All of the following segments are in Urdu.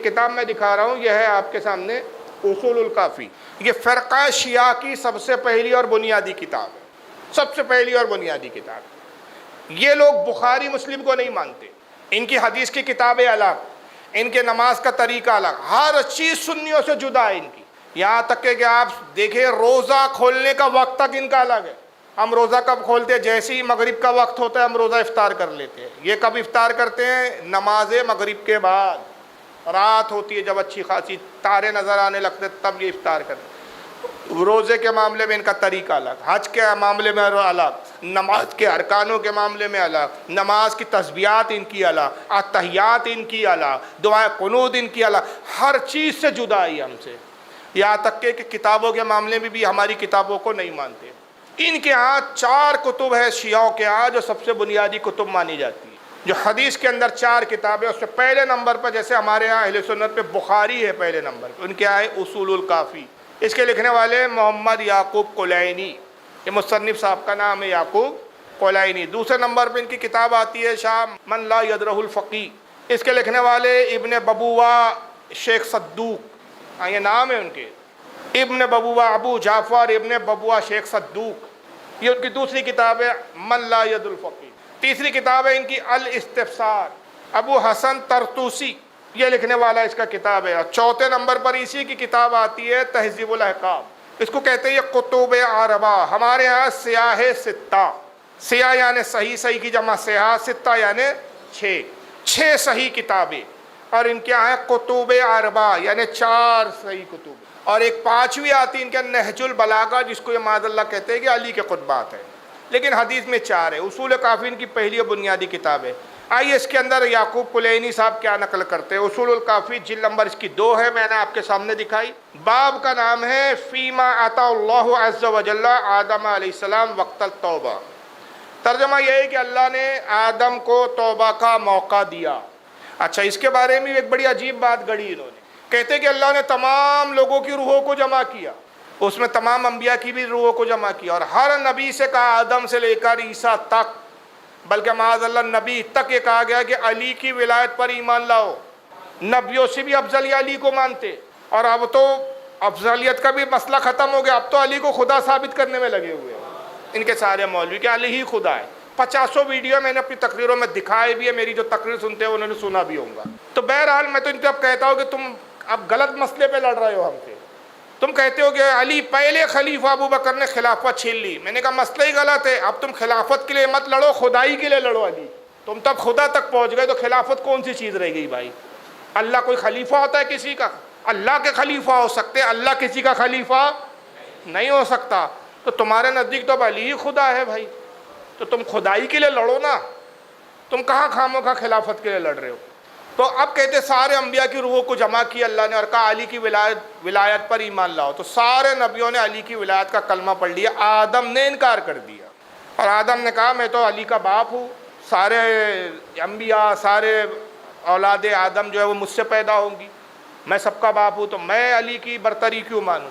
کتاب میں دکھا رہا ہوں، یہ ہے آپ کے سامنے اصول الکافی۔ یہ فرقہ شیعہ کی سب سے پہلی اور بنیادی کتاب ہے، سب سے پہلی اور بنیادی کتاب۔ یہ لوگ بخاری مسلم کو نہیں مانتے، ان کی حدیث کی کتابیں الگ، ان کے نماز کا طریقہ الگ، ہر چیز سنیوں سے جدا ہے ان کی۔ یہاں تک کہ آپ دیکھیں روزہ کھولنے کا وقت تک ان کا الگ ہے۔ ہم روزہ کب کھولتے ہیں؟ جیسے ہی مغرب کا وقت ہوتا ہے ہم روزہ افطار کر لیتے ہیں۔ یہ کب افطار کرتے ہیں؟ نماز مغرب کے بعد، رات ہوتی ہے جب اچھی خاصی تارے نظر آنے لگتے تب یہ افطار کرتے ہیں۔ روزے کے معاملے میں ان کا طریقہ الگ، حج کے معاملے میں الگ، نماز کے ارکانوں کے معاملے میں الگ، نماز کی تسبیحات ان کی الگ، اتحیات ان کی الگ، دعائے قنوت ان کی الگ، ہر چیز سے جدا ہے ہم سے۔ یہاں تک کہ کتابوں کے معاملے میں بھی ہماری کتابوں کو نہیں مانتے۔ ان کے ہاں 4 کتب ہے شیعوں کے ہاں جو سب سے بنیادی کتب مانی جاتی ہے۔ جو حدیث کے اندر 4 کتابیں، اس سے پہلے نمبر پر جیسے ہمارے ہاں اہل سنت پہ بخاری ہے پہلے نمبر پہ، ان کے ہاں ہے اصول الکافی۔ اس کے لکھنے والے محمد یعقوب کلینی، یہ مصنف صاحب کا نام ہے یعقوب کلینی۔ دوسرے نمبر پہ ان کی کتاب آتی ہے شاہ من لا یدرہ الفقی، اس کے لکھنے والے ابن ببوہ شیخ صدوق، یہ نام ہے ان کے، ابن ببوہ ابو جعفر ابن ببوہ شیخ صدوق، یہ ان کی دوسری کتاب ہے من لا ید الفقی۔ تیسری کتاب ہے ان کی الاستفسار، ابو حسن طرطوسی یہ لکھنے والا اس کا کتاب ہے۔ اور چوتھے نمبر پر اسی کی کتاب آتی ہے تہذیب الاحکام، اس کو کہتے ہیں یہ کتب عربہ۔ ہمارے ہاں سیاہ ستہ، سیاہ یعنی صحیح، صحیح کی جمع سیاہ، ستہ یعنی 6 صحیح کتابیں، اور ان کے یہاں ہے کتب عربہ یعنی 4 صحیح کتب۔ اور ایک 5ویں آتی ان کے نہج البلاغہ، جس کو یہ معاذ اللہ کہتے ہیں کہ علی کے خطبات ہیں، لیکن حدیث میں 4 ہے۔ اصول کافی ان کی پہلی اور بنیادی کتاب ہے۔ آئیے اس کے اندر یعقوب کلینی صاحب کیا نقل کرتے ہیں۔ اصول الکافی جلد نمبر اس کی 2 ہے، میں نے آپ کے سامنے دکھائی۔ باب کا نام ہے فیما عطا اللہ عز وجل آدم علیہ السلام وقت التوبہ۔ ترجمہ یہ ہے کہ اللہ نے آدم کو توبہ کا موقع دیا۔ اچھا، اس کے بارے میں ایک بڑی عجیب بات گڑھی انہوں نے، کہتے کہ اللہ نے تمام لوگوں کی روحوں کو جمع کیا، اس میں تمام انبیاء کی بھی روحوں کو جمع کیا، اور ہر نبی سے کہا، آدم سے لے کر عیسیٰ تک، بلکہ معاذ اللہ نبی تک یہ کہا گیا کہ علی کی ولایت پر ایمان لاؤ۔ نبیوں سے بھی افضل علی کو مانتے، اور اب تو افضلیت کا بھی مسئلہ ختم ہو گیا، اب تو علی کو خدا ثابت کرنے میں لگے ہوئے ہیں ان کے سارے مولوی کہ علی ہی خدا ہے۔ 50 ویڈیو میں نے اپنی تقریروں میں دکھائے بھی ہے، میری جو تقریر سنتے ہیں انہوں نے سنا بھی ہوگا۔ تو بہرحال میں تو ان کو اب کہتا ہوں کہ تم اب غلط مسئلے پہ لڑ رہے ہو ہم سے۔ تم کہتے ہو کہ علی پہلے خلیفہ ابو بکر نے خلافت چھین لی، میں نے کہا مسئلہ ہی غلط ہے۔ اب تم خلافت کے لیے مت لڑو، خدائی کے لیے لڑو۔ علی تم تب خدا تک پہنچ گئے تو خلافت کون سی چیز رہ گئی بھائی؟ اللہ کوئی خلیفہ ہوتا ہے کسی کا؟ اللہ کے خلیفہ ہو سکتے، اللہ کسی کا خلیفہ نہیں ہو سکتا۔ تو تمہارے نزدیک تو اب علی ہی خدا ہے بھائی، تو تم خدائی کے لیے لڑو نا، تم کہاں خاموں کا خلافت کے لیے لڑ رہے ہو؟ تو اب کہتے سارے انبیاء کی روحوں کو جمع کیا اللہ نے اور کہا علی کی ولایت پر ایمان لاؤ۔ تو سارے نبیوں نے علی کی ولایت کا کلمہ پڑھ لیا، آدم نے انکار کر دیا، اور آدم نے کہا میں تو علی کا باپ ہوں، سارے انبیاء، سارے اولاد آدم جو ہے وہ مجھ سے پیدا ہوں گی، میں سب کا باپ ہوں، تو میں علی کی برتری کیوں مانوں؟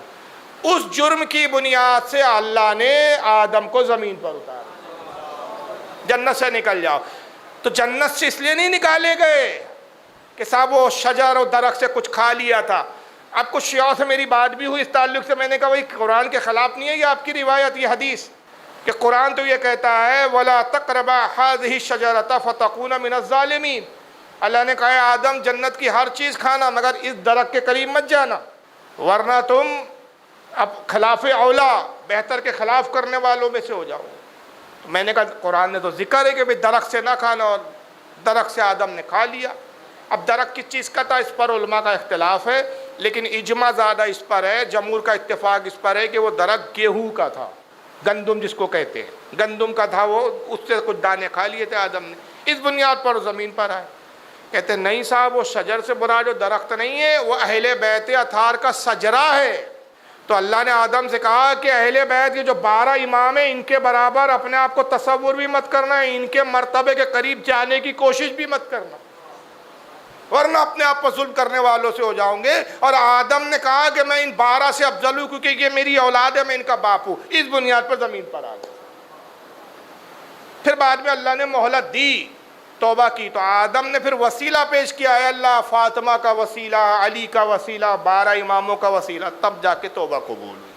اس جرم کی بنیاد سے اللہ نے آدم کو زمین پر اتارا، جنت سے نکل جاؤ۔ تو جنت سے اس لیے نہیں نکالے گئے کہ صاحب وہ شجر اور درخت سے کچھ کھا لیا تھا۔ اب کچھ شیعوں سے میری بات بھی ہوئی اس تعلق سے، میں نے کہا وہی قرآن کے خلاف نہیں ہے یہ آپ کی روایت، یہ حدیث، کہ قرآن تو یہ کہتا ہے وَلَا تَقْرَبَا هَذِهِ الشَّجَرَةَ فَتَكُونَ مِنَ الظَّالِمِينَ۔ اللہ نے کہا ہے آدم جنت کی ہر چیز کھانا مگر اس درخت کے قریب مت جانا، ورنہ تم اب خلاف اولا، بہتر کے خلاف کرنے والوں میں سے ہو جاؤ۔ تو میں نے کہا قرآن نے تو ذکر ہے کہ بھئی درخت سے نہ کھانا، اور درخت سے آدم نے کھا لیا۔ اب درخت کس چیز کا تھا اس پر علماء کا اختلاف ہے، لیکن اجماع زیادہ اس پر ہے، جمہور کا اتفاق اس پر ہے کہ وہ درخت گیہوں کا تھا، گندم جس کو کہتے ہیں، گندم کا تھا وہ، اس سے کچھ دانے کھا لیے تھے آدم نے، اس بنیاد پر زمین پر آئے۔ کہتے نہیں صاحب وہ شجر سے مراد جو درخت نہیں ہے وہ اہل بیت اطہار کا شجرہ ہے۔ تو اللہ نے آدم سے کہا کہ اہل بیت یہ جو 12 امام ہیں ان کے برابر اپنے آپ کو تصور بھی مت کرنا، ان کے مرتبے کے قریب جانے کی کوشش بھی مت کرنا، ورنہ اپنے آپ پر ظلم کرنے والوں سے ہو جاؤں گے۔ اور آدم نے کہا کہ میں ان 12 سے افضل ہوں کیونکہ یہ میری اولاد ہے، میں ان کا باپ ہوں، اس بنیاد پر زمین پر آ گیا۔ پھر بعد میں اللہ نے مہلت دی توبہ کی تو آدم نے پھر وسیلہ پیش کیا، ہے اللہ فاطمہ کا وسیلہ، علی کا وسیلہ، 12 اماموں کا وسیلہ، تب جا کے توبہ قبول ہوئی۔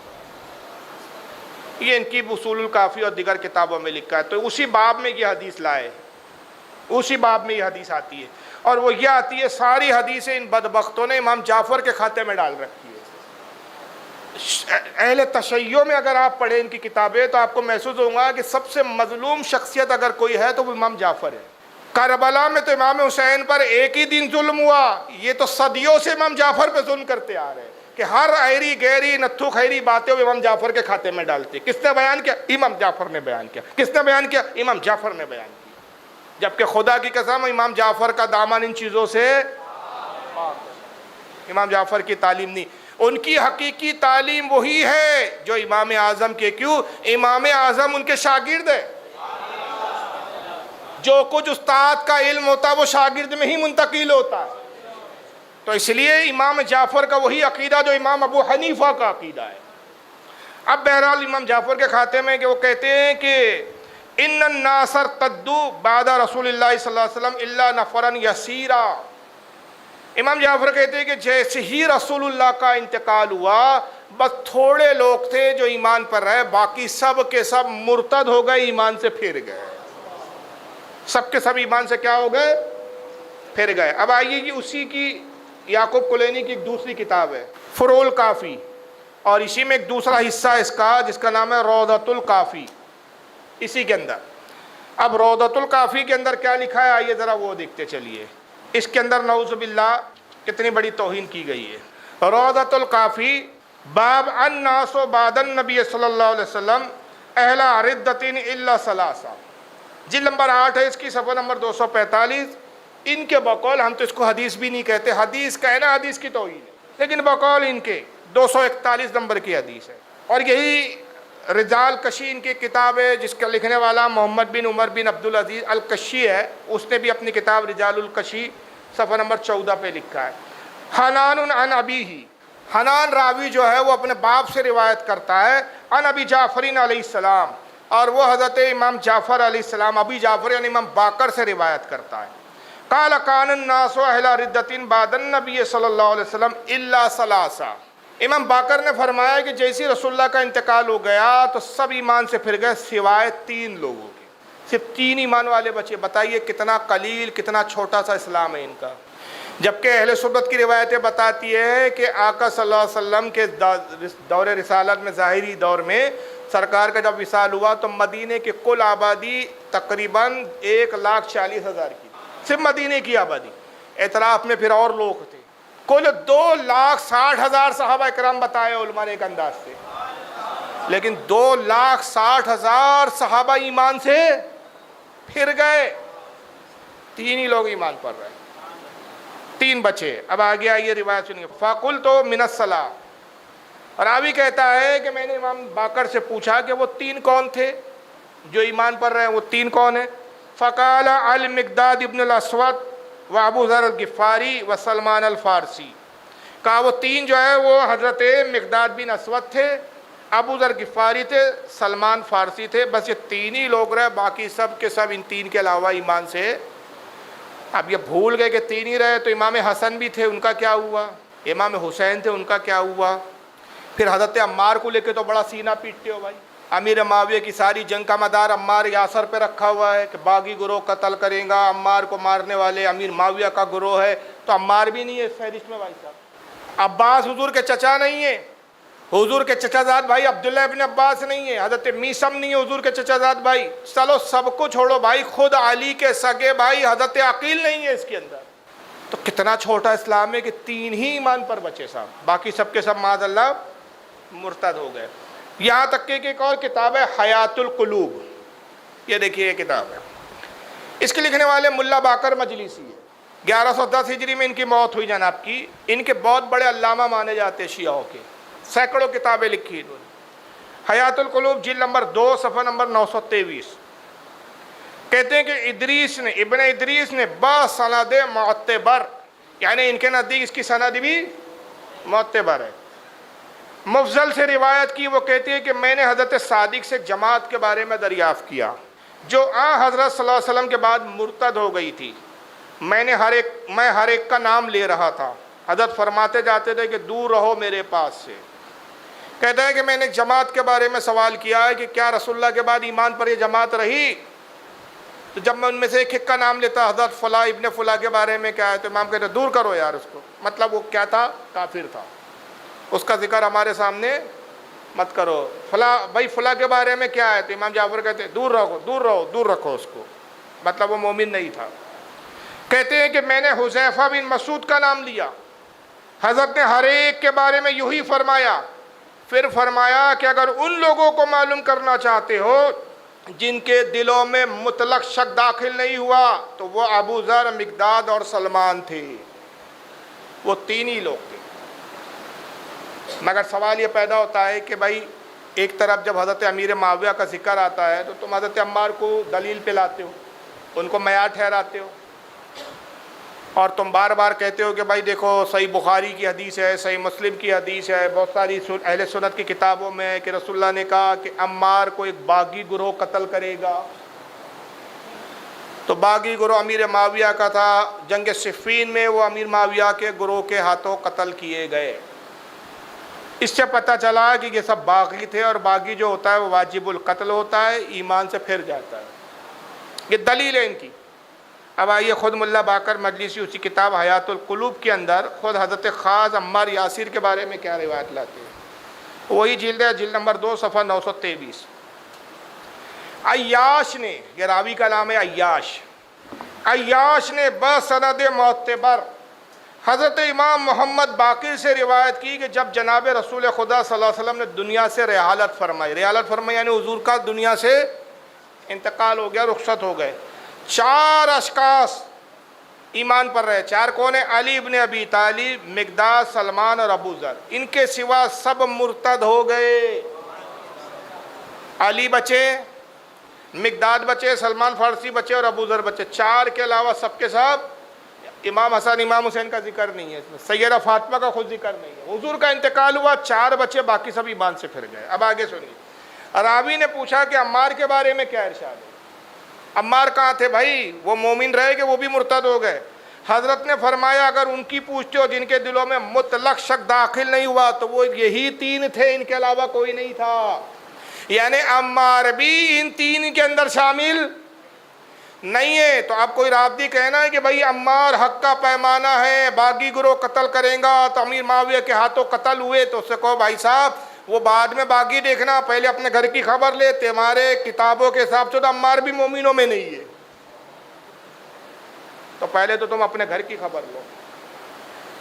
یہ ان کی اصول الکافی اور دیگر کتابوں میں لکھا ہے۔ تو اسی باب میں یہ حدیث لائے، اسی باب میں یہ حدیث آتی ہے، اور وہ یہ آتی ہے ساری حدیثیں ان بدبختوں نے امام جعفر کے کھاتے میں ڈال رکھی ہے۔ اہل تشیع میں اگر آپ پڑھیں ان کی کتابیں تو آپ کو محسوس ہوگا کہ سب سے مظلوم شخصیت اگر کوئی ہے تو وہ امام جعفر ہے۔ کربلا میں تو امام حسین پر ایک ہی دن ظلم ہوا، یہ تو صدیوں سے امام جعفر پہ ظلم کرتے آ رہے ہیں کہ ہر ایری گیری نتھو خیری باتیں وہ امام جعفر کے کھاتے میں ڈالتے۔ کس نے بیان کیا؟ امام جعفر نے بیان کیا۔ کس نے بیان کیا؟ امام جعفر نے بیان کیا، جبکہ خدا کی قسم امام جعفر کا دامن ان چیزوں سے پاک ہے۔ امام جعفر کی تعلیم نہیں، ان کی حقیقی تعلیم وہی ہے جو امام اعظم کے، کیوں؟ امام اعظم ان کے شاگرد ہے، جو کچھ استاد کا علم ہوتا ہے وہ شاگرد میں ہی منتقل ہوتا ہے۔ تو اس لیے امام جعفر کا وہی عقیدہ جو امام ابو حنیفہ کا عقیدہ ہے۔ اب بہرحال امام جعفر کے کھاتے میں کہ وہ کہتے ہیں کہ ان الناس ارتدوا بعد رسول اللہ صلی اللہ علیہ وسلم الا نفرا یسیرا۔ امام جعفر کہتے ہیں کہ جیسے ہی رسول اللہ کا انتقال ہوا بس تھوڑے لوگ تھے جو ایمان پر رہے، باقی سب کے سب مرتد ہو گئے، ایمان سے پھر گئے، سب کے سب ایمان سے کیا ہو گئے؟ پھر گئے۔ اب آئیے کہ اسی کی یعقوب کلینی کی ایک دوسری کتاب ہے فروع الکافی، اور اسی میں ایک دوسرا حصہ اس کا جس کا نام ہے روضۃ الکافی، اسی کے اندر۔ اب روضۃ الکافی کے اندر کیا لکھا ہے آئیے ذرا وہ دیکھتے چلیے۔ اس کے اندر نعوذ باللہ کتنی بڑی توہین کی گئی ہے۔ روضۃ الکافی باب الناس بعد النبی صلی اللہ علیہ وسلم اہل ردۃ الا ثلاثہ، جلد نمبر 8 ہے اس کی، صفحہ نمبر 245۔ ان کے بقول، ہم تو اس کو حدیث بھی نہیں کہتے، حدیث کہنا حدیث کی توہین ہے، لیکن بقول ان کے 241 نمبر کی حدیث ہے، اور یہی رجال کشی ان کی کتاب ہے جس کا لکھنے والا محمد بن عمر بن عبدالعزیز الکشی ہے، اس نے بھی اپنی کتاب رجال الکشی صفحہ نمبر 14 پہ لکھا ہے۔ حنان عن ابیہ، حنان راوی جو ہے وہ اپنے باپ سے روایت کرتا ہے، عن ابی جعفر علیہ السلام، اور وہ حضرت امام جعفر علیہ السلام، ابی جعفر یعنی امام باقر سے روایت کرتا ہے۔ قال کان الناس اہل ردۃ بعد النبی صلی اللہ علیہ وسلم الا ثلاثہ، امام باقر نے فرمایا کہ جیسی رسول اللہ کا انتقال ہو گیا تو سب ایمان سے پھر گئے سوائے 3 لوگوں کے، صرف 3 ایمان والے بچے۔ بتائیے کتنا قلیل، کتنا چھوٹا سا اسلام ہے ان کا۔ جبکہ اہل سنت کی روایتیں بتاتی ہے کہ آقا صلی اللہ علیہ وسلم کے دور رسالت میں، ظاہری دور میں، سرکار کا جب وصال ہوا تو مدینے کی کل آبادی تقریباً 1,40,000 کی، صرف مدینے کی آبادی، اطراف میں پھر اور لوگ تھے۔ کل 2,60,000 صحابہ اکرام بتائے علماء نے ایک انداز سے، لیکن 2,60,000 صحابہ ایمان سے پھر گئے، 3 ہی لوگ ایمان پر رہے، 3 بچے۔ اب آگے آئیے روایت سنیے۔ فَقُلْتُ مِنَ الصَّلَاةِ، راوی کہتا ہے کہ میں نے امام باقر سے پوچھا کہ وہ 3 کون تھے جو ایمان پر رہے، وہ 3 کون ہیں؟ فقال المقداد ابن الاسود و ابو ذر الغفاری و سلمان الفارسی، کہا وہ 3 جو ہے وہ حضرت مقداد بن اسود تھے، ابو ذر غفاری تھے، سلمان فارسی تھے، بس یہ 3 ہی لوگ رہے، باقی سب کے سب ان 3 کے علاوہ ایمان سے۔ اب یہ بھول گئے کہ 3 ہی رہے، تو امام حسن بھی تھے، ان کا کیا ہوا؟ امام حسین تھے، ان کا کیا ہوا؟ پھر حضرت عمار کو لے کے تو بڑا سینہ پیٹتے ہو بھائی، امیر معاویہ کی ساری جنگ کا مدار عمار یاسر پہ رکھا ہوا ہے کہ باغی گروہ قتل کرے گا، عمار کو مارنے والے امیر معاویہ کا گروہ ہے، تو عمار بھی نہیں ہے فہرست میں بھائی صاحب۔ عباس حضور کے چچا نہیں ہے، حضور کے چچا زاد بھائی عبداللہ ابن عباس نہیں ہے، حضرت میثم نہیں ہے حضور کے چچا زاد بھائی، چلو سب کو چھوڑو بھائی، خود علی کے سگے بھائی حضرت عقیل نہیں ہے اس کے اندر۔ تو کتنا چھوٹا اسلام ہے کہ 3 ہی ایمان پر بچے صاحب، باقی سب کے سب معاذ اللہ مرتد ہو گئے۔ یہاں تک کہ ایک اور کتاب ہے حیات القلوب، یہ دیکھیے یہ کتاب ہے، اس کے لکھنے والے ملا باقر مجلسی ہے، 1110 ہجری میں ان کی موت ہوئی جناب کی۔ ان کے بہت بڑے علامہ مانے جاتے ہیں شیعوں کے، سینکڑوں کتابیں لکھی انہوں نے۔ حیات القلوب جلد نمبر 2 صفحہ نمبر 923 کہتے ہیں کہ ادریس نے، ابن ادریس نے بسند معتبر، یعنی ان کے نزدیک اس کی سند بھی معتبر ہے، مفضل سے روایت کی۔ وہ کہتی ہے کہ میں نے حضرت صادق سے جماعت کے بارے میں دریافت کیا، جو حضرت صلی اللہ علیہ وسلم کے بعد مرتد ہو گئی تھی، میں ہر ایک کا نام لے رہا تھا، حضرت فرماتے جاتے تھے کہ دور رہو میرے پاس سے۔ کہتا ہے کہ میں نے ایک جماعت کے بارے میں سوال کیا ہے کہ کیا رسول اللہ کے بعد ایمان پر یہ جماعت رہی؟ تو جب میں ان میں سے ایک کا نام لیتا، حضرت فلاں ابن فلاں کے بارے میں کیا ہے، تو امام کہتے دور کرو یار اس کو، مطلب وہ کیا تھا؟ کافر تھا، اس کا ذکر ہمارے سامنے مت کرو۔ فلاں بھائی فلاں کے بارے میں کیا ہے، تو امام جعفر کہتے ہیں دور رہو، دور رہو، دور رکھو اس کو، مطلب وہ مومن نہیں تھا۔ کہتے ہیں کہ میں نے حذیفہ بن مسعود کا نام لیا، حضرت نے ہر ایک کے بارے میں یوں ہی فرمایا، پھر فرمایا کہ اگر ان لوگوں کو معلوم کرنا چاہتے ہو جن کے دلوں میں مطلق شک داخل نہیں ہوا تو وہ ابو ذر، مقداد اور سلمان تھے، وہ تین ہی لوگ تھے۔ مگر سوال یہ پیدا ہوتا ہے کہ بھائی ایک طرف جب حضرت امیر معاویہ کا ذکر آتا ہے تو تم حضرت عمار کو دلیل پہ لاتے ہو، ان کو معیار ٹھہراتے ہو، اور تم بار بار کہتے ہو کہ بھائی دیکھو صحیح بخاری کی حدیث ہے، صحیح مسلم کی حدیث ہے، بہت ساری اہل سنت کی کتابوں میں کہ رسول اللہ نے کہا کہ عمار کو ایک باغی گروہ قتل کرے گا۔ تو باغی گروہ امیر معاویہ کا تھا، جنگ صفین میں وہ امیر معاویہ کے گروہ کے ہاتھوں قتل کیے گئے۔ اس سے پتہ چلا کہ یہ سب باغی تھے، اور باغی جو ہوتا ہے وہ واجب القتل ہوتا ہے، ایمان سے پھر جاتا ہے۔ یہ دلیل ہے ان کی۔ اب آئیے خود ملا باقر مجلسی اسی کتاب حیات القلوب کے اندر خود حضرت خاص عمار یاسر کے بارے میں کیا روایت لاتے ہیں، وہی جلد ہے، جلد نمبر 2 صفحہ 923۔ عیاش نے، یہ راوی کا نام ہے عیاش نے بسند معتبر حضرت امام محمد باقر سے روایت کی کہ جب جناب رسول خدا صلی اللہ علیہ وسلم نے دنیا سے رحالت فرمائی یعنی حضور کا دنیا سے انتقال ہو گیا، رخصت ہو گئے، 4 اشخاص ایمان پر رہے۔ 4 کون ہیں؟ علی ابن ابی طالب، مقداد، سلمان اور ابو ذر۔ ان کے سوا سب مرتد ہو گئے۔ علی بچے، مقداد بچے، سلمان فارسی بچے اور ابو ذر بچے، 4 کے علاوہ سب کے سب۔ امام حسن امام حسین کا ذکر نہیں ہے اس میں، سیدہ فاطمہ کا خود ذکر نہیں ہے۔ حضور کا انتقال ہوا، 4 بچے، باقی سب ایمان سے پھر گئے۔ اب آگے سنیے، راوی نے پوچھا کہ عمار کے بارے میں کیا ارشاد ہے؟ عمار کہاں تھے بھائی؟ وہ مومن رہے کہ وہ بھی مرتد ہو گئے؟ حضرت نے فرمایا اگر ان کی پوچھتے ہو جن کے دلوں میں مطلق شک داخل نہیں ہوا تو وہ یہی 3 تھے، ان کے علاوہ کوئی نہیں تھا۔ یعنی عمار بھی ان 3 کے اندر شامل نہیں ہے۔ تو اب کوئی رابطی کہنا ہے کہ بھائی عمار حق کا پیمانہ ہے، باغی گروہ قتل کریں گا تو امیر معاویہ کے ہاتھوں قتل ہوئے، تو اس سے کہو بھائی صاحب وہ بعد میں باغی دیکھنا، پہلے اپنے گھر کی خبر لے، تمہارے کتابوں کے حساب سے تو عمار بھی مومنوں میں نہیں ہے، تو پہلے تو تم اپنے گھر کی خبر لو۔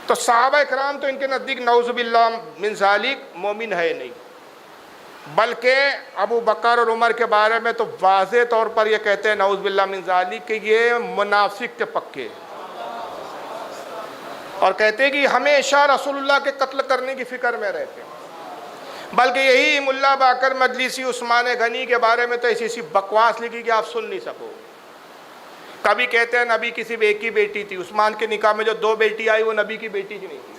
تو صحابہ اکرام تو ان کے نزدیک نعوذ باللہ من ذالک مومن ہے نہیں، بلکہ ابو بکر اور عمر کے بارے میں تو واضح طور پر یہ کہتے ہیں نعوذ باللہ من ذالک کہ یہ منافق کے پکے، اور کہتے ہیں کہ ہمیشہ رسول اللہ کے قتل کرنے کی فکر میں رہتے ہیں۔ بلکہ یہی ملا باقر مجلسی عثمان غنی کے بارے میں تو ایسی بکواس لکھی کہ آپ سن نہیں سکو۔ کبھی کہتے ہیں نبی کی صرف ایک ہی بیٹی تھی، عثمان کے نکاح میں جو 2 بیٹی آئی وہ نبی کی بیٹی کی نہیں تھی۔